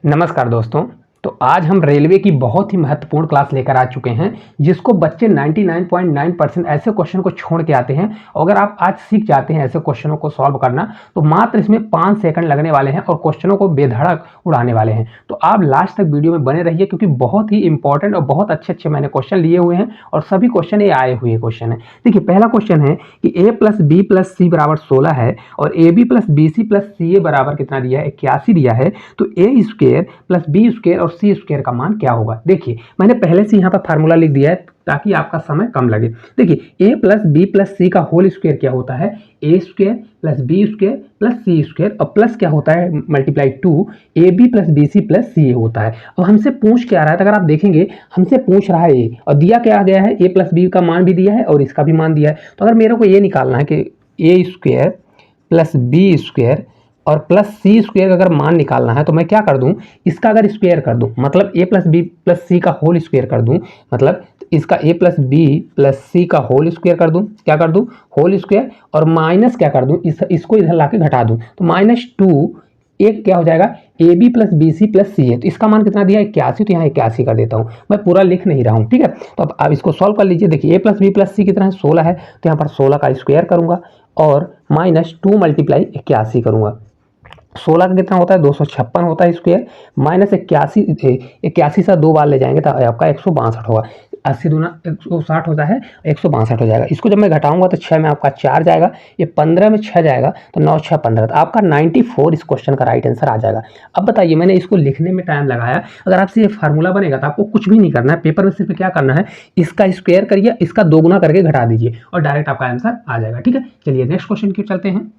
नमस्कार दोस्तों। तो आज हम रेलवे की बहुत ही महत्वपूर्ण क्लास लेकर आ चुके हैं जिसको बच्चे 99.9% ऐसे क्वेश्चन को छोड़ के आते हैं। अगर आप आज सीख जाते हैं ऐसे क्वेश्चनों को सॉल्व करना तो मात्र इसमें 5 सेकंड लगने वाले हैं और क्वेश्चनों को बेधड़क उड़ाने वाले हैं। तो आप लास्ट तक वीडियो में बने रहिए क्योंकि बहुत ही इंपॉर्टेंट और बहुत अच्छे मैंने क्वेश्चन लिए हुए हैं और सभी क्वेश्चन ये आए हुए क्वेश्चन है। देखिए, पहला क्वेश्चन है कि a plus B plus C बराबर 16 है और A B plus B C plus C A बराबर कितना दिया है, 81 दिया है। तो A square plus B square और सी स्क्वायर का मान क्या होगा। देखिए, मैंने पहले से यहाँ पर फार्मूला लिख दिया है ताकि आपका समय कम लगे। देखिए, A plus B plus C का होल स्क्वायर क्या होता है, A square plus B square plus C square और प्लस क्या होता है multiply 2 A B plus B C plus C A होता है। अब हमसे पूछ क्या रहा है, तो अगर आप देखेंगे हमसे पूछ रहा है ए और दिया क्या गया है, ए प्लस बी का मान भी दिया है और इसका भी मान दिया है। तो अगर मेरे को ये निकालना है कि ए स्क्वायर प्लस बी स्क्वायर और प्लस सी स्क्वायर का अगर मान निकालना है तो मैं क्या कर दूं, इसका अगर स्क्वायर कर दूं मतलब A plus B plus C का होल स्क्वायर कर दूं, मतलब इसका ए प्लस बी प्लस सी का होल स्क्वायर कर दूं, क्या कर दूं होल स्क्वायर और माइनस क्या कर दूं, इसको इधर लाके घटा दूं तो -2 एक क्या हो जाएगा A B plus B C plus C है। तो इसका मान कितना दिया है 81, तो यहाँ 81 कर देता हूँ, मैं पूरा लिख नहीं रहा हूँ, ठीक है। तो अब आप इसको सॉल्व कर लीजिए। देखिए, ए प्लस बी प्लस सी कितना है 16 है, तो यहाँ पर 16 का स्क्वायर करूंगा और -2 मल्टीप्लाई 81 करूंगा। 16 का कितना होता है 256 होता है स्क्वायर, माइनस 81 से 2 बार ले जाएंगे तो आपका 162 होगा। 80 दूना 160 होता है, 162 हो जाएगा। इसको जब मैं घटाऊंगा तो 6 में आपका 4 जाएगा, ये 15 में 6 जाएगा तो 9 6 15, तो आपका 94 इस क्वेश्चन का राइट आंसर आ जाएगा। अब बताइए, मैंने इसको लिखने में टाइम लगाया, अगर आपसे ये फार्मूला बनेगा तो आपको कुछ भी नहीं करना है, पेपर में सिर्फ क्या करना है, इसका स्क्वायर करिए, इसका दोगुना करके घटा दीजिए और डायरेक्ट आपका आंसर आ जाएगा, ठीक है। चलिए नेक्स्ट क्वेश्चन की चलते हैं।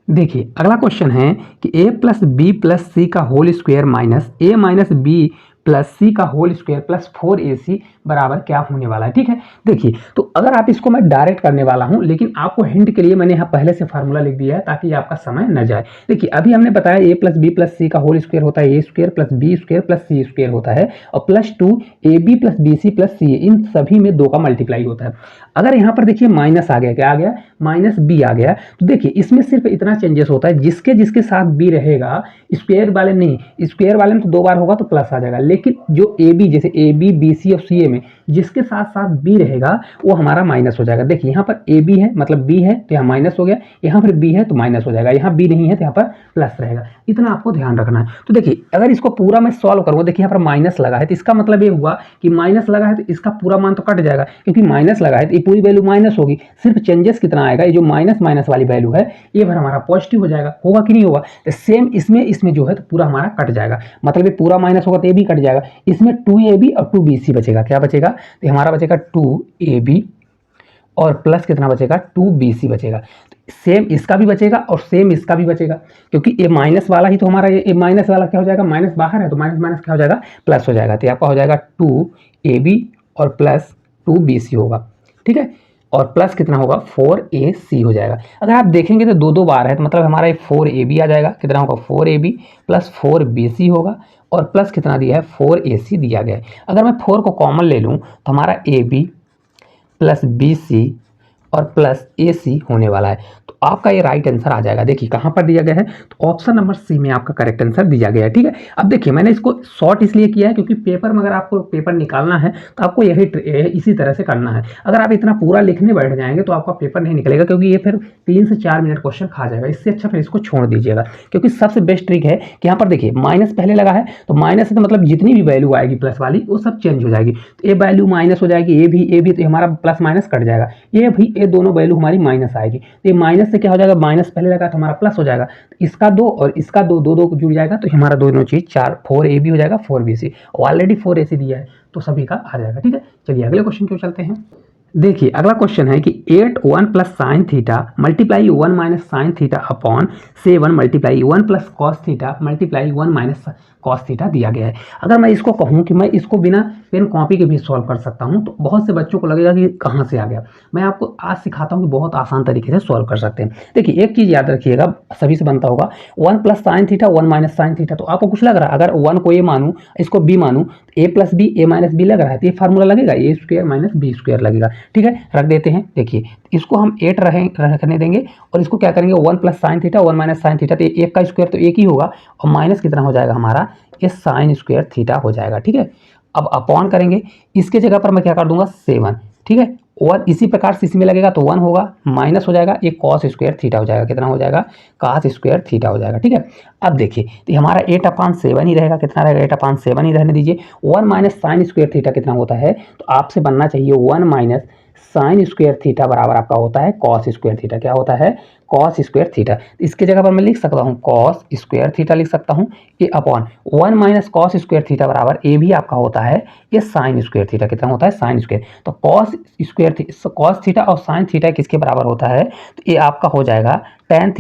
देखिए, अगला क्वेश्चन है कि a plus B plus C का होल स्क्वायर माइनस ए माइनस बी प्लस सी का होल स्क्वायर प्लस 4ac बराबर क्या होने वाला है, ठीक है। देखिए, तो अगर आप इसको मैं डायरेक्ट करने वाला हूं, लेकिन आपको हिंट के लिए मैंने यहाँ पहले से फार्मूला लिख दिया है ताकि आपका समय न जाए। देखिए, अभी हमने बताया a plus B plus C का होल स्क्वायर होता है A square plus B square plus C square होता है और +2 A B plus B C plus C, इन सभी में 2 का मल्टीप्लाई होता है। अगर यहाँ पर देखिए माइनस आ गया, क्या आ गया माइनस बी आ गया, तो देखिए इसमें सिर्फ इतना चेंजेस होता है, जिसके जिसके साथ बी रहेगा, स्क्वायर वाले नहीं, स्क्वायर वाले में तो 2 बार होगा तो प्लस आ जाएगा, लेकिन जो ए बी जैसे ए बी बी सी और सी ए में जिसके साथ साथ बी रहेगा वो हमारा माइनस हो जाएगा। देखिए, यहाँ पर ए बी है मतलब बी है तो यहाँ माइनस हो गया, यहाँ पर बी है तो माइनस हो जाएगा, यहाँ बी नहीं है तो यहाँ पर प्लस रहेगा। इतना आपको ध्यान रखना है। तो देखिए, अगर इसको पूरा मैं सॉल्व करूँगा, देखिए यहाँ पर माइनस लगा है तो इसका मतलब ये हुआ कि माइनस लगा है तो इसका पूरा मान तो कट जाएगा, क्योंकि माइनस लगा है तो ये पूरी वैल्यू माइनस होगी, सिर्फ चेंजेस कितना आएगा, ये जो माइनस माइनस वाली वैल्यू है ये भर हमारा पॉजिटिव हो जाएगा, होगा कि नहीं होगा। तो सेम इसमें जो है तो पूरा हमारा कट जाएगा, मतलब ये पूरा माइनस होगा तो ये भी कट जाएगा, इसमें 2ab और 2bc बचेगा, क्या बचेगा तो हमारा बचेगा 2ab और प्लस कितना बचेगा 2bc बचेगा। सेम इसका भी बचेगा और सेम इसका भी बचेगा, क्योंकि ये माइनस वाला ही तो हमारा, ये माइनस वाला क्या हो जाएगा, माइनस बाहर है तो माइनस माइनस क्या हो जाएगा प्लस हो जाएगा, तो आपका हो जाएगा 2ab और प्लस 2bc होगा, ठीक है। और प्लस कितना होगा 4ac हो जाएगा। अगर आप देखेंगे तो 2 2 बार है तो मतलब हमारा ये 4ab आ जाएगा, कितना होगा 4ab प्लस 4bc होगा और प्लस कितना दिया है 4ac दिया गया है। अगर मैं 4 को कॉमन ले लूँ तो हमारा ab प्लस bc और प्लस AC होने वाला है, तो आपका ये राइट आंसर आ जाएगा। देखिए कहाँ पर दिया गया है, तो ऑप्शन नंबर सी में आपका करेक्ट आंसर दिया गया है, ठीक है। अब देखिए, मैंने इसको शॉर्ट इसलिए किया है क्योंकि पेपर में अगर आपको पेपर निकालना है तो आपको यही इसी तरह से करना है। अगर आप इतना पूरा लिखने बैठ जाएंगे तो आपका पेपर नहीं निकलेगा, क्योंकि ये फिर 3 से 4 मिनट क्वेश्चन खा जाएगा। इससे अच्छा फिर इसको छोड़ दीजिएगा, क्योंकि सबसे बेस्ट ट्रिक है कि यहाँ पर देखिए माइनस पहले लगा है तो माइनस से तो मतलब जितनी भी वैल्यू आएगी प्लस वाली वो सब चेंज हो जाएगी, तो ये वैल्यू माइनस हो जाएगी, ये भी तो हमारा प्लस माइनस कट जाएगा, ये दोनों वैल्यू हमारी माइनस आएगी, तो ये माइनस से क्या हो जाएगा, माइनस पहले लगा तो हमारा प्लस हो जाएगा, तो इसका 2 और इसका 2 2 2 जुड़ जाएगा तो हमारा दोनों चीज 4ab हो जाएगा 4bc, ऑलरेडी 4ac दिया है तो सभी का आ जाएगा, ठीक है। चलिए अगले क्वेश्चन की ओर चलते हैं। देखिए, अगला क्वेश्चन है कि 8 1 plus sine theta multiply 1 minus sine theta upon 7 multiply 1 plus cos theta multiply 1 minus cos theta दिया गया है। अगर मैं इसको कहूँ कि मैं इसको बिना पेन कॉपी के भी सॉल्व कर सकता हूँ तो बहुत से बच्चों को लगेगा कि कहाँ से आ गया। मैं आपको आज सिखाता हूँ कि बहुत आसान तरीके से सॉल्व कर सकते हैं। देखिए, एक चीज़ याद रखिएगा, सभी से बनता होगा 1 plus sine theta 1 minus sine theta, तो आपको कुछ लग रहा है, अगर 1 को ए मानूँ इसको बी मानूँ, ए प्लस बी ए माइनस बी लग रहा है तो ये फार्मूला लगेगा ए स्क्वायर माइनस बी स्क्वायर लगेगा, ठीक है। रख देते हैं। देखिए, इसको हम 8 रखने देंगे और इसको क्या करेंगे 1 plus sine theta 1 minus sine theta, तो एक का स्क्वायर तो एक ही होगा और माइनस कितना हो जाएगा हमारा ये साइन स्क्वायर थीटा हो जाएगा। ठीक है, अब अपॉन करेंगे, इसके जगह पर मैं क्या कर दूंगा 7। ठीक है, और इसी प्रकार से इसमें लगेगा तो 1 होगा, माइनस हो जाएगा, ये कॉस स्क्वायर थीटा हो जाएगा। कितना हो जाएगा, कॉस स्क्वायर थीटा हो जाएगा। ठीक है, अब देखिए तो हमारा 8/7 ही रहेगा। कितना रहेगा, 8/7 ही रहने दीजिए। 1 माइनस साइन स्क्वायर थीटा कितना होता है, तो आपसे बनना चाहिए 1 माइनस साइन स्क्वायर थीटा बराबर आपका होता है कॉस स्क्वायर थीटा। क्या होता है, कॉस स्क्वायर थीटा। इसके जगह पर मैं लिख सकता हूँ कॉस स्क्वायर थीटा लिख सकता हूँ, A upon 1 minus cos square theta बराबर ए भी आपका होता है ये साइन स्क्वायर थीटा। कितना होता है, साइन स्क्वायर। तो कॉस स्क्वायर कॉस थीटा और साइन थीटा किसके बराबर होता है, तो ये आपका हो जाएगा टेन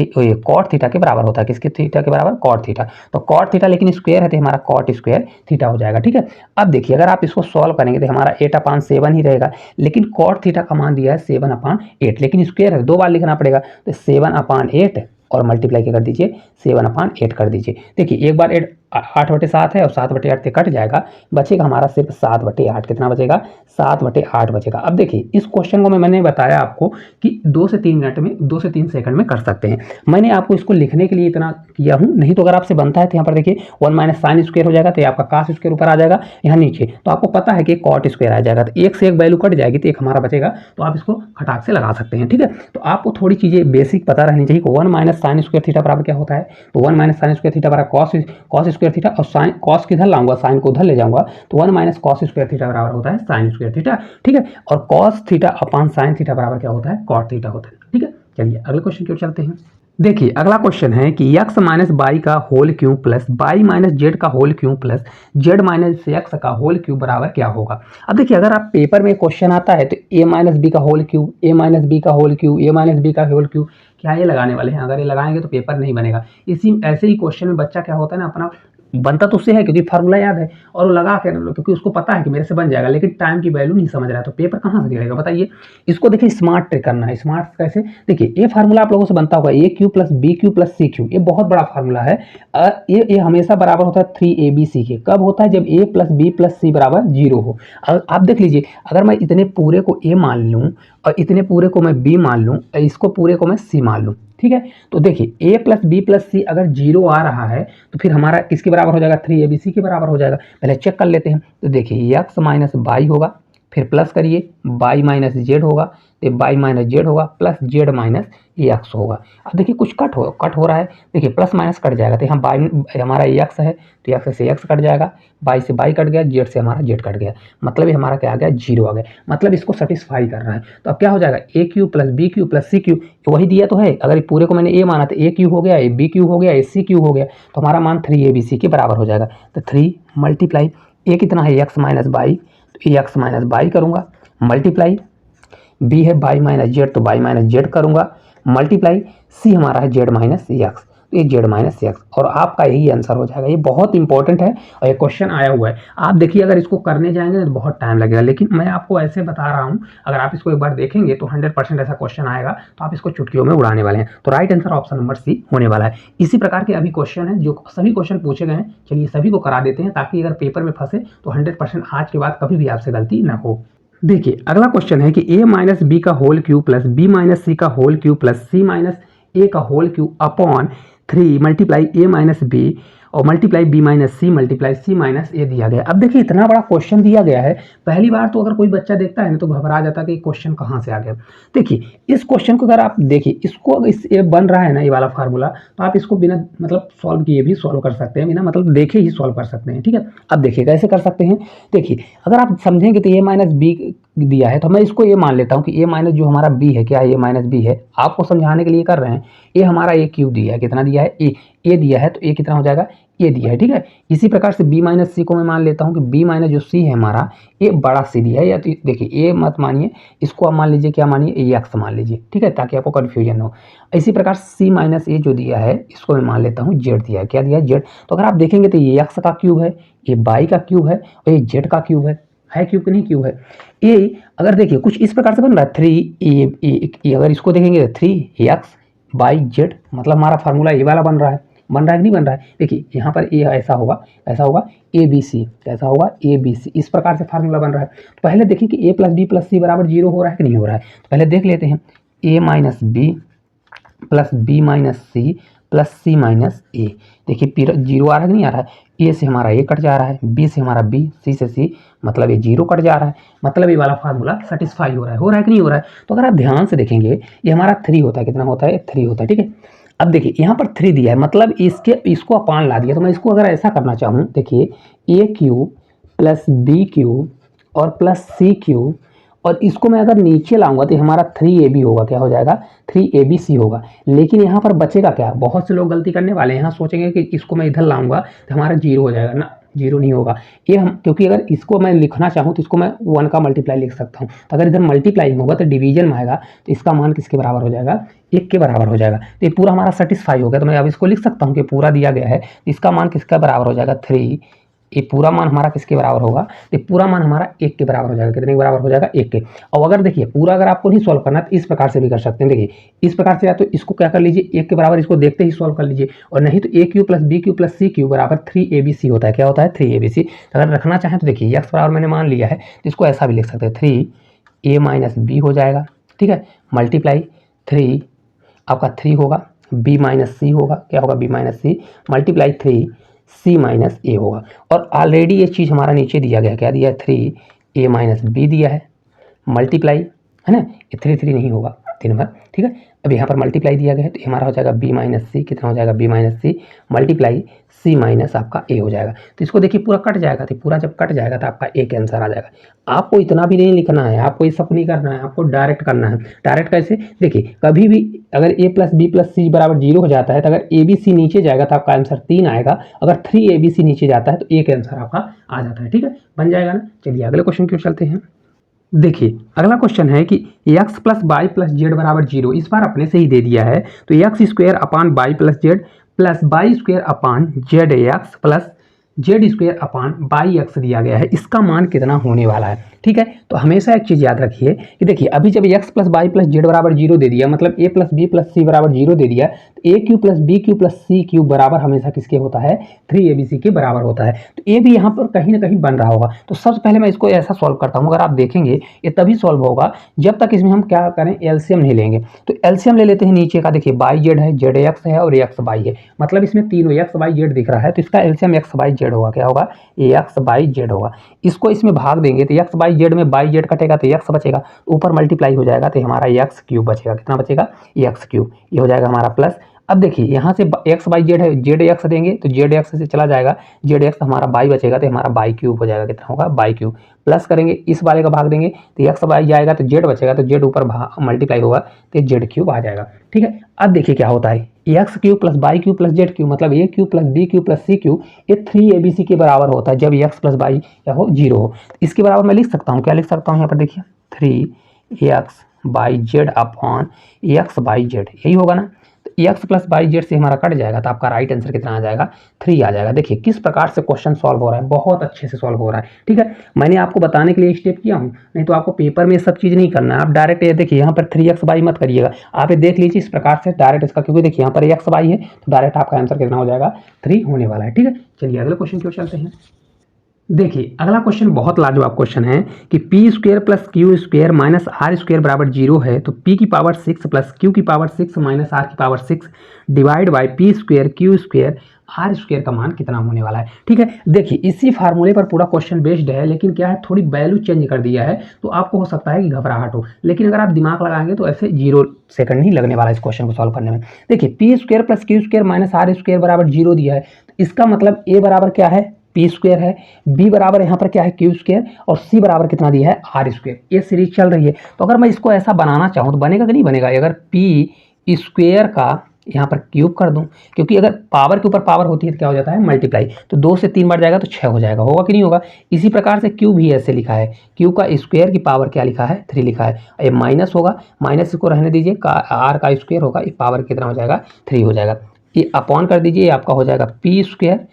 कॉट थीटा के बराबर होता है। किसके थीटा के बराबर, कॉट थीटा। तो कॉट थीटा लेकिन स्क्वायर है तो हमारा कॉट स्क्वायर थीटा हो जाएगा। ठीक है, अब देखिए अगर आप इसको सॉल्व करेंगे तो हमारा 8/7 ही रहेगा, लेकिन कॉट थीटा का मान दिया है 7/8, लेकिन स्क्वायर है 2 बार लिखना पड़ेगा, तो 7/8 और मल्टीप्लाई कर दीजिए 7/8 कर दीजिए। देखिए एक बार 8/7 है और 7/8 से कट जाएगा, बचेगा हमारा सिर्फ 7/8। कितना बचेगा, 7/8 बचेगा। अब देखिए इस क्वेश्चन को मैंने बताया आपको कि 2 से 3 मिनट में, 2 से 3 सेकंड में कर सकते हैं। मैंने आपको इसको लिखने के लिए इतना किया हूं, नहीं तो अगर आपसे बनता है तो यहाँ पर देखिए 1 माइनस साइन स्क्वायर हो जाएगा, तो आपका कास स्क्वायर ऊपर आ जाएगा यहाँ नीचे, तो आपको पता है कि कॉट स्क्वायर आ जाएगा, तो एक से एक वैल्यू कट जाएगी तो एक हमारा बचेगा, तो आप इसको खटाक से लगा सकते हैं। ठीक है, तो आपको थोड़ी चीजें बेसिक पता रहनी चाहिए। 1 माइनस साइन स्क्वायर थीटा बराबर क्या होता है, तो 1 माइनस साइन स्क्वायर थीटा बराबर कॉस स्क्वायर थीटा, और साइन कॉस किधर लाऊंगा, साइन को उधर ले जाऊंगा, तो 1 माइनस कॉस स्क्वायर थीटा बराबर होता है साइन स्क्वायर थीटा। ठीक है, और cos theta upon sine theta बराबर क्या होता है, कॉट थीटा होता है। ठीक है, चलिए अगले क्वेश्चन की ओर चलते हैं। देखिए अगला क्वेश्चन है कि x माइनस बाई का whole cube plus Y minus Z का whole cube plus Z minus X का होल क्यूब बराबर क्या होगा। अब देखिए अगर आप पेपर में क्वेश्चन आता है तो a माइनस बी का whole cube, a minus B का whole cube, a minus B का होल क्यूब, क्या ये लगाने वाले हैं। अगर ये लगाएंगे तो पेपर नहीं बनेगा। इसी ऐसे ही क्वेश्चन में बच्चा क्या होता है ना, अपना बनता तो उससे है क्योंकि फार्मूला याद है और वो लगा के, क्योंकि उसको पता है कि मेरे से बन जाएगा, लेकिन टाइम की वैल्यू नहीं समझ रहा है, तो पेपर कहाँ से गिरेगा बताइए। इसको देखिए स्मार्ट ट्रिक करना है। स्मार्ट कैसे, देखिए ये फार्मूला आप लोगों से बनता होगा, A cube plus B cube plus C cube, ये बहुत बड़ा फार्मूला है। ये हमेशा बराबर होता है 3ab के। कब होता है, जब a plus B plus C बराबर 0 हो। आप देख लीजिए, अगर मैं इतने पूरे को a मान लूँ और इतने पूरे को मैं b मान लूँ, इसको पूरे को मैं c मान लूँ, ठीक है, तो देखिए a प्लस बी प्लस सी अगर 0 आ रहा है तो फिर हमारा किसके बराबर हो जाएगा, 3abc के बराबर हो जाएगा। पहले चेक कर लेते हैं, तो देखिए x माइनस बाई होगा, फिर प्लस करिए बाई माइनस जेड होगा, तो बाई माइनस जेड होगा प्लस जेड माइनस एक्स होगा। अब देखिए कुछ कट हो रहा है, देखिए प्लस माइनस कट जाएगा, तो यहाँ बाई हमारा एक्स है तो एक्स से एक्स कट जाएगा, बाई से बाई कट गया, जेड से हमारा जेड कट गया, मतलब ये हमारा क्या आ गया, 0 आ गया, मतलब इसको सेटिस्फाई कर रहा है। तो अब क्या हो जाएगा, A cube plus B cube plus C cube, वही दिया तो है। अगर पूरे को मैंने ए माना तो ए क्यू हो गया, ए बी क्यू हो गया, ए सी क्यू हो गया, तो हमारा मान 3abc के बराबर हो जाएगा। तो 3 मल्टीप्लाई ए कितना है, एक्स माइनस बाई, तो एक्स माइनस बाई करूँगा, मल्टीप्लाई बी है बाई माइनस जेड, तो बाई माइनस जेड करूँगा, मल्टीप्लाई सी हमारा है जेड माइनस एक्स, तो ये जेड माइनस एक्स, और आपका यही आंसर हो जाएगा। ये बहुत इंपॉर्टेंट है और ये क्वेश्चन आया हुआ है। आप देखिए अगर इसको करने जाएंगे तो बहुत टाइम लगेगा, लेकिन मैं आपको ऐसे बता रहा हूँ, अगर आप इसको एक बार देखेंगे तो 100% ऐसा क्वेश्चन आएगा, तो आप इसको चुटकियों में उड़ाने वाले हैं। तो right answer option number C होने वाला है। इसी प्रकार के अभी क्वेश्चन है, जो सभी क्वेश्चन पूछे गए हैं, चलिए सभी को करा देते हैं, ताकि अगर पेपर में फंसे तो 100% आज के बाद कभी भी आपसे गलती ना हो। देखिए अगला क्वेश्चन है कि a माइनस बी का whole cube plus B minus C का whole cube plus C minus A का whole cube upon 3 multiply a minus B और multiply B minus C multiply C minus A दिया गया। अब देखिए इतना बड़ा क्वेश्चन दिया गया है, पहली बार तो अगर कोई बच्चा देखता है ना तो घबरा जाता है कि क्वेश्चन कहाँ से आ गया। देखिए इस क्वेश्चन को अगर आप देखिए, इसको ये बन रहा है ना ये वाला फार्मूला, तो आप इसको बिना मतलब सॉल्व किए भी सॉल्व कर सकते हैं, बिना मतलब देखे ही सॉल्व कर सकते हैं। ठीक है, अब देखिए कैसे कर सकते हैं। देखिए अगर आप समझेंगे तो a माइनस बी दिया है, तो मैं इसको ये मान लेता हूँ कि a माइनस जो हमारा b है, क्या है, a माइनस बी है, आपको समझाने के लिए कर रहे हैं। ये हमारा a क्यूब दिया है, कितना दिया है, a दिया है, तो a कितना हो जाएगा, a दिया है। ठीक है, इसी प्रकार से b माइनस सी को मैं मान लेता हूँ कि b माइनस जो c है हमारा, ये बड़ा c दिया है, या तो देखिए a मत मानिए, इसको आप मान लीजिए क्या मानिए, x मान लीजिए, ठीक है, ताकि आपको कन्फ्यूजन हो। इसी प्रकार c माइनस a जो दिया है, इसको मैं मान लेता हूँ z दिया है, क्या दिया है, z। तो अगर आप देखेंगे तो ये x का क्यूब है, ये y का क्यूब है और ये z का क्यूब है क्यूब कि नहीं, क्यूब है। ये अगर देखिए कुछ इस प्रकार से बन रहा है 3a, अगर इसको देखेंगे तो 3x बाई जेड, मतलब हमारा फार्मूला ये वाला बन रहा है कि नहीं बन रहा है। देखिए यहाँ पर ए ऐसा होगा ए बी सी, कैसा होगा, ए बी सी, इस प्रकार से फार्मूला बन रहा है। तो पहले देखिए कि ए प्लस बी प्लस सी बराबर 0 हो रहा है कि नहीं हो रहा है, तो पहले देख लेते हैं। A minus B plus B minus C plus C minus A, देखिए 0 आ रहा है कि नहीं आ रहा है। ए से हमारा ए कट जा रहा है, बी से हमारा बी, सी से सी, मतलब ये 0 कट जा रहा है, मतलब ये वाला फार्मूला सेटिस्फाई हो रहा है कि नहीं हो रहा है। तो अगर आप ध्यान से देखेंगे ये हमारा 3 होता है, कितना होता है 3 होता है, ठीक है। अब देखिए यहाँ पर 3 दिया है, मतलब इसको अपान ला दिया। तो मैं इसको अगर ऐसा करना चाहूँ, देखिए ए क्यूब प्लस बी क्यूब और प्लस सी क्यूब, और इसको मैं अगर नीचे लाऊंगा तो हमारा 3ab होगा, क्या हो जाएगा 3abc होगा। लेकिन यहाँ पर बचेगा क्या, बहुत से लोग गलती करने वाले हैं, यहाँ सोचेंगे कि इसको मैं इधर लाऊंगा तो हमारा 0 हो जाएगा ना, 0 नहीं होगा ये हम, क्योंकि अगर इसको मैं लिखना चाहूँ तो इसको मैं 1 का मल्टीप्लाई लिख सकता हूँ। तो अगर इधर मल्टीप्लाई में होगा तो डिवीजन में आएगा, तो इसका मान किसके बराबर हो जाएगा, 1 के बराबर हो जाएगा। तो ये पूरा हमारा सेटिस्फाई हो गया। तो मैं अब इसको लिख सकता हूँ कि पूरा दिया गया है, इसका मान किसका बराबर हो जाएगा 3। ये पूरा मान हमारा किसके बराबर होगा, ये पूरा मान हमारा 1 के बराबर हो जाएगा। कितने के बराबर हो जाएगा, 1 के। और अगर देखिए पूरा अगर आपको नहीं सॉल्व करना तो इस प्रकार से भी कर सकते हैं। देखिए इस प्रकार से या तो इसको क्या कर लीजिए, 1 के बराबर इसको देखते ही सॉल्व कर लीजिए, और नहीं तो A cube plus B cube plus C cube बराबर 3abc होता है। क्या होता है 3abc। अगर रखना चाहें तो देखिए एक्स बराबर मैंने मान लिया है, तो इसको ऐसा भी लिख सकते हैं 3a माइनस बी हो जाएगा, ठीक है, मल्टीप्लाई 3 आपका 3 होगा, b माइनस सी होगा, क्या होगा b minus C, multiply 3c minus ए होगा। और ऑलरेडी ये चीज़ हमारा नीचे दिया गया, क्या दिया है 3a माइनस बी दिया है, मल्टीप्लाई, है ना, ये 3 नहीं होगा 3 बार, ठीक है। अब यहाँ पर मल्टीप्लाई दिया गया है तो हमारा हो जाएगा b माइनस सी, कितना हो जाएगा b minus C multiply c minus आपका a हो जाएगा। तो इसको देखिए पूरा कट जाएगा, तो पूरा जब कट जाएगा तो आपका a के आंसर आ जाएगा। आपको इतना भी नहीं लिखना है, आपको ये सब नहीं करना है, आपको डायरेक्ट करना है। डायरेक्ट कैसे, देखिए कभी भी अगर a plus B plus C बराबर 0 हो जाता है तो अगर ए बी सी नीचे जाएगा तो आपका आंसर 3 आएगा, अगर 3abc नीचे जाता है तो a के आंसर आपका आ जाता है, ठीक है, बन जाएगा ना। चलिए अगले क्वेश्चन की ओर चलते हैं। देखिए अगला क्वेश्चन है कि x plus Y plus Z बराबर 0, इस बार अपने से ही दे दिया है। तो x square upon by plus Z plus by square upon Z x plus Z square upon by x दिया गया है, इसका मान कितना होने वाला है, ठीक है। तो हमेशा एक चीज़ याद रखिए कि देखिए अभी जब X plus Y plus Z बराबर 0 दे दिया, मतलब A plus B plus C बराबर 0 दे दिया, तो A cube plus B cube plus C cube बराबर हमेशा किसके होता है 3abc के बराबर होता है। तो ए भी यहाँ पर कहीं ना कहीं बन रहा होगा। तो सबसे पहले मैं इसको ऐसा सॉल्व करता हूँ, अगर आप देखेंगे ये तभी सॉल्व होगा जब तक इसमें हम क्या करें, एलसीएम नहीं लेंगे। तो एलसीएम ले लेते हैं नीचे का, देखिए बाई जेड है, जेड एक्स है और एक्स बाई है, मतलब इसमें तीनों एक्स बाई जेड दिख रहा है, तो इसका एलसीएम एक्स बाई जेड होगा, क्या होगा एक्स बाई जेड होगा। इसको इसमें भाग देंगे तो एक्स बाई जेड में बाई जेड कटेगा तो एक्स बचेगा, ऊपर मल्टीप्लाई हो जाएगा तो हमारा एक्स क्यूब बचेगा, कितना बचेगा एक्स क्यूब, ये हो जाएगा हमारा प्लस। अब देखिए यहाँ से एक्स बाई जेड है, जेड एक्स देंगे तो जेड एक्स से चला जाएगा, जेड एक्स हमारा बाई बचेगा तो हमारा बाई क्यूब हो जाएगा, कितना होगा बाई क्यूब, प्लस करेंगे इस वाले का भाग देंगे तो एक्स बाई जाएगा तो जेड बचेगा, तो जेड ऊपर मल्टीप्लाई होगा तो जेड क्यूब आ जाएगा, ठीक है। अब देखिए क्या होता है, X cube plus Y cube plus Z cube, मतलब A cube plus B cube plus C cube, ये 3abc के बराबर होता है जब एक्स प्लस बाई क्या हो 0 हो। इसके बराबर मैं लिख सकता हूँ, क्या लिख सकता हूँ यहाँ पर देखिए 3x by Z upon x by Z, यही होगा ना। तो एक्स प्लस बाई जेड से हमारा कट जाएगा तो आपका राइट आंसर कितना आ जाएगा 3 आ जाएगा। देखिए किस प्रकार से क्वेश्चन सॉल्व हो रहा है, बहुत अच्छे से सॉल्व हो रहा है, ठीक है। मैंने आपको बताने के लिए स्टेप किया हूँ, नहीं तो आपको पेपर में ये सब चीज़ नहीं करना है। आप डायरेक्ट ये देखिए यहाँ पर 3x बाई मत करिएगा, आप ये देख लीजिए इस प्रकार से डायरेक्ट इसका, क्योंकि देखिए यहाँ पर एक्स बाई है तो डायरेक्ट आपका आंसर कितना हो जाएगा 3 होने वाला है, ठीक है। चलिए अगले क्वेश्चन की ओर चलते हैं। देखिए अगला क्वेश्चन बहुत लाजवाब क्वेश्चन है कि P square plus Q square minus R square बराबर 0 है, तो पी की पावर 6 प्लस क्यू की पावर 6 माइनस आर की power 6 divide by P square Q square R square का मान कितना होने वाला है, ठीक है। देखिए इसी फार्मूले पर पूरा क्वेश्चन बेस्ड है, लेकिन क्या है थोड़ी वैल्यू चेंज कर दिया है, तो आपको हो सकता है कि घबराहट हो, लेकिन अगर आप दिमाग लगाएंगे तो ऐसे 0 सेकंड ही लगने वाला है इस क्वेश्चन को सॉल्व करने में। देखिए P square plus Q square minus R square बराबर 0 दिया है, तो इसका मतलब ए बराबर क्या है पी स्क्वायर है, बी बराबर यहाँ पर क्या है क्यू स्क्वायर, और सी बराबर कितना दिया है आर स्क्वायर। ये सीरीज चल रही है, तो अगर मैं इसको ऐसा बनाना चाहूँ तो बनेगा कि नहीं बनेगा, अगर पी स्क्वायर का यहाँ पर क्यूब कर दूं, क्योंकि अगर पावर के ऊपर पावर होती है तो क्या हो जाता है मल्टीप्लाई, तो 2 से 3 बार जाएगा तो 6 हो जाएगा, होगा कि नहीं होगा। इसी प्रकार से क्यूब भी ऐसे लिखा है, क्यूब का स्क्वायर की पावर क्या लिखा है 3 लिखा है, ये माइनस होगा, माइनस को रहने दीजिए, आर का स्क्वायर होगा, ये पावर कितना हो जाएगा 3 हो जाएगा, ये अपॉन कर दीजिए, ये आपका हो जाएगा पी स्क्वायर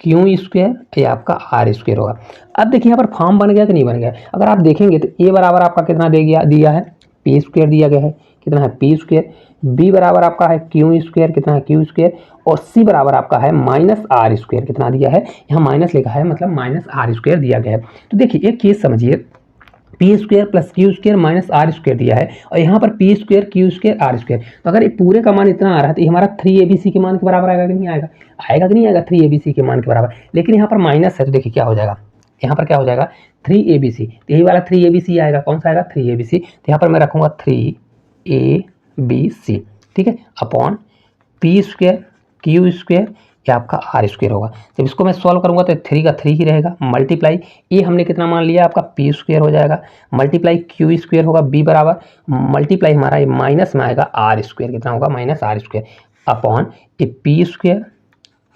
क्यू स्क्वायर, ये आपका आर स्क्वायर होगा। अब देखिए यहाँ पर फॉर्म बन गया कि नहीं बन गया, अगर आप देखेंगे तो ए बराबर आपका कितना दिया है पी स्क्वायर दिया गया है, कितना है पी स्क्वायर, बी बराबर आपका है क्यू स्क्वायर, कितना है क्यू स्क्वायर, और सी बराबर आपका है माइनस आर स्क्वायर, कितना दिया है यहाँ माइनस लिखा है, मतलब माइनस आर स्क्वायर दिया गया है। तो देखिए एक चीज़ समझिए P square plus Q square minus R square दिया है और यहाँ पर P square Q square R square. तो अगर ये पूरे का मान इतना आ रहा है तो ये हमारा 3abc के मान के बराबर आएगा कि नहीं आएगा? आएगा कि नहीं आएगा 3abc के मान के बराबर। लेकिन यहाँ पर माइनस है तो देखिए क्या हो जाएगा, यहाँ पर क्या हो जाएगा 3abc, तो यही वाला 3abc आएगा। कौन सा आएगा 3abc, तो यहाँ पर मैं रखूँगा 3abc, ठीक है, upon P square Q square, ये आपका आर स्क्वायर होगा। जब इसको मैं सॉल्व करूंगा तो 3 का 3 ही रहेगा, मल्टीप्लाई ए हमने कितना मान लिया आपका पी स्क्वायर हो जाएगा, मल्टीप्लाई क्यू स्क्वायर होगा बी बराबर, मल्टीप्लाई हमारा ये माइनस में आएगा आर स्क्वायर, कितना होगा माइनस आर स्क्वायर, अपॉन ये पी स्क्वायर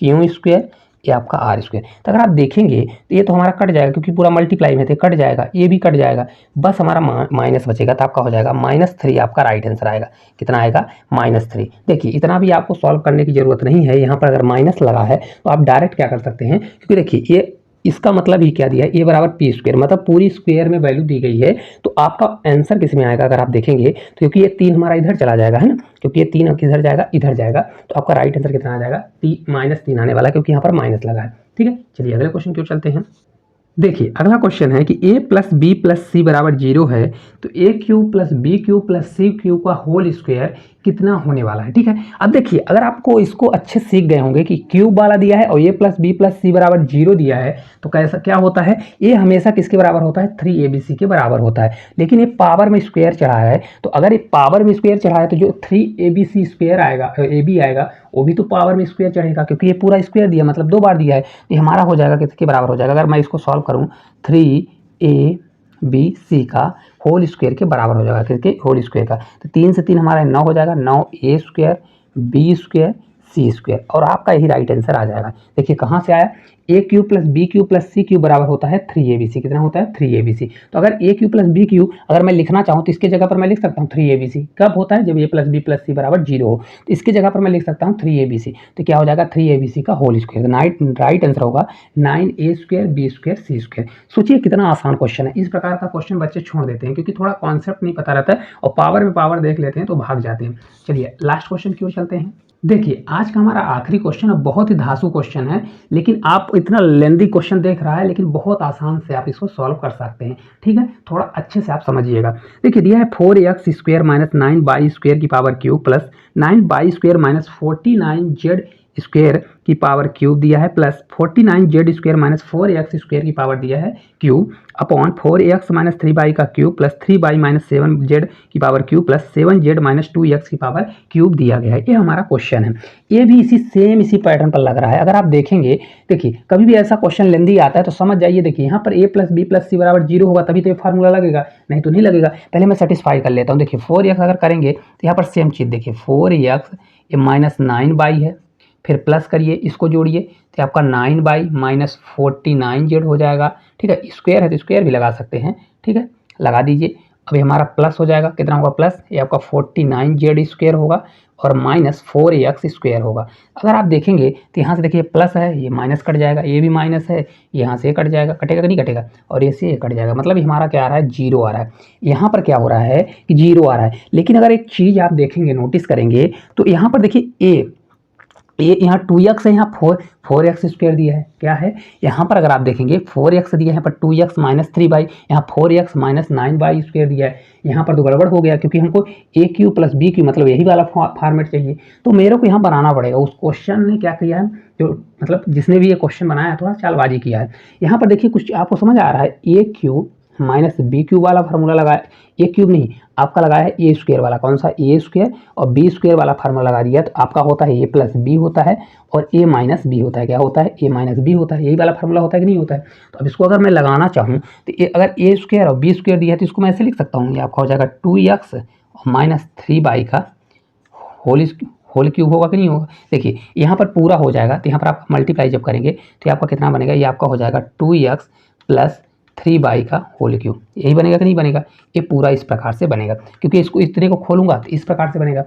क्यू स्क्वायर ये आपका आर स्क्वायर। तो अगर आप देखेंगे तो ये तो हमारा कट जाएगा क्योंकि पूरा मल्टीप्लाई में थे, कट जाएगा, ये भी कट जाएगा, बस हमारा माइनस बचेगा। तो आपका हो जाएगा -3, आपका राइट आंसर आएगा। कितना आएगा -3। देखिए इतना भी आपको सॉल्व करने की जरूरत नहीं है, यहाँ पर अगर माइनस लगा है तो आप डायरेक्ट क्या कर सकते हैं, क्योंकि देखिए ये इसका मतलब ही क्या दिया है, ए बराबर पी स्क्वायर, मतलब पूरी स्क्वायर में वैल्यू दी गई है। तो आपका आंसर किस में आएगा अगर आप देखेंगे तो, क्योंकि ये 3 हमारा इधर चला जाएगा है ना, क्योंकि ये 3 किधर जाएगा इधर जाएगा, तो आपका राइट आंसर कितना आ जाएगा -3 आने वाला है, क्योंकि यहाँ पर माइनस लगा है। ठीक है, चलिए अगले क्वेश्चन की ओर चलते हैं। देखिए अगला क्वेश्चन है कि a plus B plus C बराबर 0 है तो A cube plus B cube plus C cube का होल स्क्वायर कितना होने वाला है। ठीक है, अब देखिए अगर आपको इसको अच्छे सीख गए होंगे कि क्यूब वाला दिया है और a plus B plus C बराबर 0 दिया है तो कैसा क्या होता है, ये हमेशा किसके बराबर होता है 3abc के बराबर होता है। लेकिन ये पावर में स्क्वायर चढ़ा है, तो अगर ये पावर में स्क्वायर चढ़ा है तो जो 3abc स्क्वायर आएगा, ab आएगा, वो भी तो पावर में स्क्वायर चढ़ेगा, क्योंकि ये पूरा स्क्वायर दिया मतलब 2 बार दिया है। तो हमारा हो जाएगा किसके बराबर हो जाएगा, अगर मैं इसको सॉल्व करूँ 3abc का होल स्क्वायर के बराबर हो जाएगा, किसके होल स्क्वायर का। तो 3 से 3 हमारा 9 हो जाएगा, 9a स्क्वायर बी स्क्वायर सी स्क्वायर, और आपका यही राइट आंसर आ जाएगा। देखिए कहाँ से आया, A cube plus B cube plus C cube बराबर होता है 3abc, कितना होता है 3abc। तो अगर ए क्यूब प्लस बी क्यूब अगर मैं लिखना चाहूँ तो इसके जगह पर मैं लिख सकता हूँ 3abc, कब होता है जब ए प्लस बी प्लस सी बराबर 0 हो, तो इसके जगह पर मैं लिख सकता हूँ 3abc। तो क्या हो जाएगा 3abc का होल स्क्वायर, राइट आंसर होगा 9a स्क्वायर बी स्क्वायर सी स्क्वायर। सोचिए कितना आसान क्वेश्चन है। इस प्रकार का क्वेश्चन बच्चे छोड़ देते हैं क्योंकि थोड़ा कॉन्सेप्ट नहीं पता रहता है और पावर में पावर देख लेते हैं तो भाग जाते हैं। चलिए लास्ट क्वेश्चन की ओर चलते हैं। देखिए आज का हमारा आखिरी क्वेश्चन बहुत ही धांसू क्वेश्चन है, लेकिन आप इतना लेंदी क्वेश्चन देख रहा है लेकिन बहुत आसान से आप इसको सॉल्व कर सकते हैं। ठीक है, थोड़ा अच्छे से आप समझिएगा। देखिए दिया है 4x square minus 9y square की power cube plus 9y square minus 49z square की पावर क्यूब दिया है, plus 49z square minus 4x square की पावर दिया है cube, upon 4x minus 3y का cube plus 3y minus 7z की power cube plus 7z minus 2x की power cube दिया गया है। ये हमारा क्वेश्चन है। ये भी इसी पैटर्न पर लग रहा है। अगर आप देखेंगे, देखिए कभी भी ऐसा क्वेश्चन लेंदी आता है तो समझ जाइए, देखिए यहाँ पर a plus B plus C बराबर 0 होगा तभी तो ये फार्मूला लगेगा, नहीं तो नहीं लगेगा। पहले मैं सेटिस्फाई कर लेता हूँ। देखिए 4x अगर करेंगे तो यहाँ पर सेम चीज़, देखिए 4x ये माइनस 9y है, फिर प्लस करिए, इसको जोड़िए तो आपका 9y माइनस 49z हो जाएगा। ठीक है, स्क्वायर है तो स्क्वायर भी लगा सकते हैं। ठीक है, लगा दीजिए। अभी हमारा प्लस हो जाएगा, कितना होगा प्लस, ये आपका 49z स्क्वायर होगा और माइनस 4x स्क्वायर होगा। अगर आप देखेंगे तो यहाँ से देखिए प्लस है, ये माइनस कट जाएगा, ये भी माइनस है, यहाँ से कट जाएगा, कटेगा कि नहीं कटेगा, और ये से कट जाएगा, मतलब हमारा क्या आ रहा है 0 आ रहा है। यहाँ पर क्या हो रहा है कि 0 आ रहा है। लेकिन अगर एक चीज़ आप देखेंगे, नोटिस करेंगे तो यहाँ पर देखिए ये यहाँ 2x है, यहाँ 4x स्क्वायर दिया है, क्या है यहाँ पर अगर आप देखेंगे 4x दिया है, यहाँ पर 2x माइनस 3y, यहाँ 4x माइनस 9y स्क्वायर दिया है। यहाँ पर तो गड़बड़ हो गया क्योंकि हमको ए क्यू प्लस बी क्यू मतलब यही वाला फॉर्मेट चाहिए, तो मेरे को यहाँ बनाना पड़ेगा। उस क्वेश्चन ने क्या किया है, जो मतलब जिसने भी ये क्वेश्चन बनाया थोड़ा चालबाजी किया है। यहाँ पर देखिए कुछ आपको समझ आ रहा है, ए क्यूब माइनस बी क्यूब वाला फार्मूला लगाया, ए क्यूब नहीं आपका लगाया है ए स्क्वायर वाला, कौन सा ए स्क्वायर, और बी स्क्वायर वाला फार्मूला लगा दिया, तो आपका होता है ए प्लस बी होता है और ए माइनस बी होता है। क्या होता है, ए माइनस बी होता है, यही वाला फार्मूला होता है कि नहीं होता है। तो अब इसको अगर मैं लगाना चाहूँ तो अगर ए स्क्वायर और बी स्क्वायर दिया है तो इसको मैं ऐसे लिख सकता हूँ, ये आपका हो जाएगा 2x और माइनस 3y का होल क्यूब होगा कि नहीं होगा। देखिए यहाँ पर पूरा हो जाएगा तो यहाँ पर आप मल्टीप्लाई जब करेंगे तो ये आपका कितना बनेगा, ये आपका हो जाएगा 2x प्लस 3y का होल क्यूब, यही बनेगा कि नहीं बनेगा। ये पूरा इस प्रकार से बनेगा, क्योंकि इसको इस तरह को खोलूंगा तो इस प्रकार से बनेगा।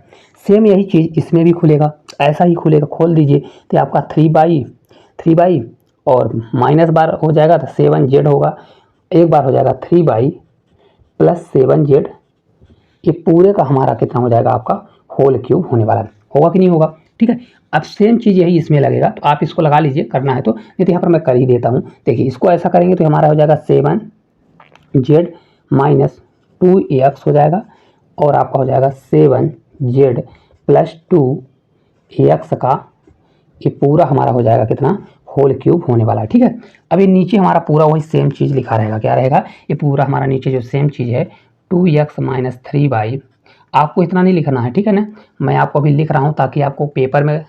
सेम यही चीज़ इसमें भी खुलेगा, ऐसा ही खुलेगा, खोल दीजिए तो आपका 3y और माइनस बार हो जाएगा तो 7z होगा, एक बार हो जाएगा 3y प्लस 7z, ये पूरे का हमारा कितना हो जाएगा आपका होल क्यूब होने वाला है, होगा कि नहीं होगा। ठीक है, अब सेम चीज़ यही इसमें लगेगा, तो आप इसको लगा लीजिए, करना है तो नहीं तो यहाँ पर मैं कर ही देता हूँ। देखिए इसको ऐसा करेंगे तो हमारा हो जाएगा 7z माइनस 2ax हो जाएगा और आपका हो जाएगा 7z प्लस 2ax का ये पूरा हमारा हो जाएगा कितना, होल क्यूब होने वाला है। ठीक है, अब ये नीचे हमारा पूरा वही सेम चीज़ लिखा रहेगा, क्या रहेगा, ये पूरा हमारा नीचे जो सेम चीज़ है 2x माइनस 3y, आपको इतना नहीं लिखना है, ठीक है ना, मैं आपको अभी लिख रहा हूँ ताकि आपको पेपर में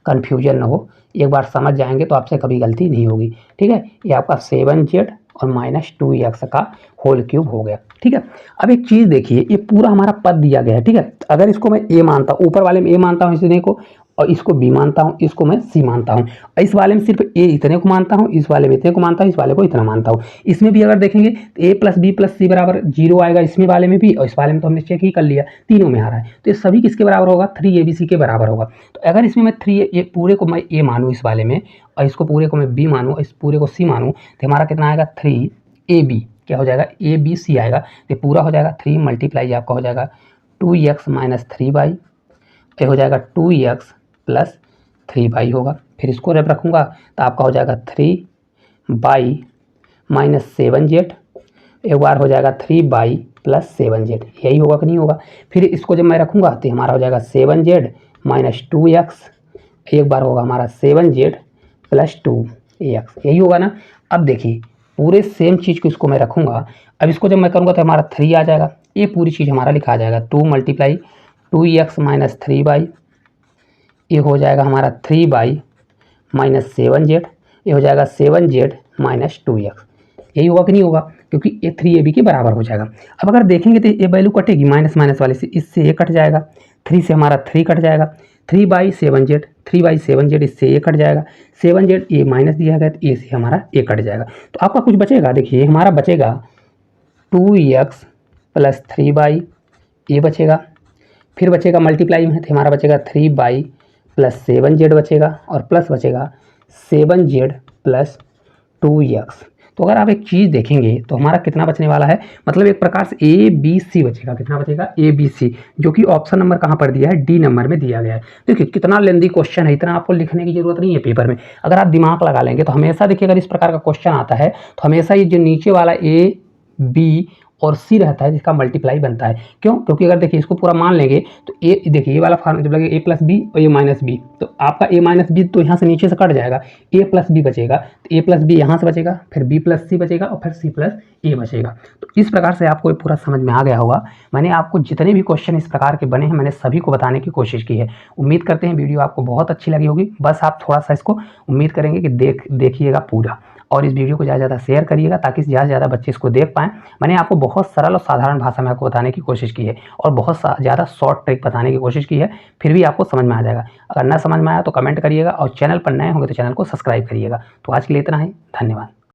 कन्फ्यूजन ना हो, एक बार समझ जाएंगे तो आपसे कभी गलती नहीं होगी। ठीक है, ये आपका 7z और माइनस 2x का होल क्यूब हो गया। ठीक है, अब एक चीज़ देखिए, ये पूरा हमारा पद दिया गया है। ठीक है, अगर इसको मैं a मानता हूँ, ऊपर वाले में a मानता हूँ इतने को, और इसको b मानता हूँ, इसको मैं c मानता हूँ, इस वाले में सिर्फ a इतने को मानता हूँ, इस वाले में इतने को मानता हूँ, इस वाले को इतना मानता हूँ। इसमें भी अगर देखेंगे तो a plus B plus C बराबर 0 आएगा, इसमें वाले में भी, और इस वाले में तो हमने चेक ही कर लिया, तीनों में आ रहा है, तो ये सभी किसके बराबर होगा, 3abc के बराबर होगा। तो अगर इसमें मैं ये पूरे को मैं a मानूँ इस वाले में, और इसको पूरे को मैं b मानूँ, इस पूरे को c मानूँ, तो हमारा कितना आएगा 3ab, क्या हो जाएगा abc आएगा, तो पूरा हो जाएगा 3 मल्टीप्लाई आपका हो जाएगा 2x माइनस 3y, ये हो जाएगा 2x प्लस 3y होगा। फिर इसको जब रखूँगा तो आपका हो जाएगा 3y माइनस 7z, एक बार हो जाएगा 3y प्लस 7z, यही होगा कि नहीं होगा। फिर इसको जब मैं रखूँगा तो हमारा हो जाएगा 7z माइनस 2x, एक बार होगा हमारा 7z प्लस 2x, यही होगा ना। अब देखिए पूरे सेम चीज़ को इसको मैं रखूँगा, अब इसको जब मैं करूँगा तो हमारा 3 आ जाएगा, ये पूरी चीज़ हमारा लिखा आ जाएगा 2 मल्टीप्लाई 2x माइनस 3y, ये हो जाएगा हमारा 3y माइनस 7z, ये हो जाएगा 7z माइनस 2x, यही होगा कि नहीं होगा, क्योंकि ये 3ab के बराबर हो जाएगा। अब अगर देखेंगे तो ये वैल्यू कटेगी माइनस माइनस वाले से, इससे ये कट जाएगा, 3 से हमारा 3 कट जाएगा, 3/7z इससे ये कट जाएगा, 7z ये माइनस दिया गया तो ए से हमारा ये कट जाएगा। तो आपका कुछ बचेगा, देखिए हमारा बचेगा 2x प्लस 3y, ये बचेगा, फिर बचेगा मल्टीप्लाई में तो हमारा बचेगा 3y प्लस 7z बचेगा, और प्लस बचेगा 7z प्लस 2x। तो अगर आप एक चीज़ देखेंगे तो हमारा कितना बचने वाला है, मतलब एक प्रकार से ए बी सी बचेगा, कितना बचेगा ए बी सी, जो कि ऑप्शन नंबर कहाँ पर दिया है, डी नंबर में दिया गया है। देखिए कितना लेंदी क्वेश्चन है, इतना आपको लिखने की जरूरत नहीं है पेपर में, अगर आप दिमाग लगा लेंगे तो हमेशा देखिए अगर इस प्रकार का क्वेश्चन आता है तो हमेशा ये जो नीचे वाला ए बी और सी रहता है जिसका मल्टीप्लाई बनता है। क्यों, क्योंकि अगर देखिए इसको पूरा मान लेंगे तो ए, देखिए ये वाला फार्मूला जब लगे ए प्लस बी और ए माइनस बी, तो आपका ए माइनस बी तो यहाँ से नीचे से कट जाएगा, ए प्लस बी बचेगा, तो ए प्लस बी यहाँ से बचेगा, फिर बी प्लस सी बचेगा, और फिर सी प्लस ए बचेगा। तो इस प्रकार से आपको ये पूरा समझ में आ गया होगा। मैंने आपको जितने भी क्वेश्चन इस प्रकार के बने हैं मैंने सभी को बताने की कोशिश की है। उम्मीद करते हैं वीडियो आपको बहुत अच्छी लगी होगी, बस आप थोड़ा सा इसको उम्मीद करेंगे कि देखिएगा पूरा, और इस वीडियो को ज़्यादा से ज़्यादा शेयर करिएगा ताकि ज़्यादा से ज़्यादा बच्चे इसको देख पाएँ। मैंने आपको बहुत सरल और साधारण भाषा में आपको बताने की कोशिश की है, और बहुत ज़्यादा शॉर्ट ट्रिक बताने की कोशिश की है, फिर भी आपको समझ में आ जाएगा। अगर ना समझ में आया तो कमेंट करिएगा, और चैनल पर नए होंगे तो चैनल को सब्सक्राइब करिएगा। तो आज के लिए इतना ही, धन्यवाद।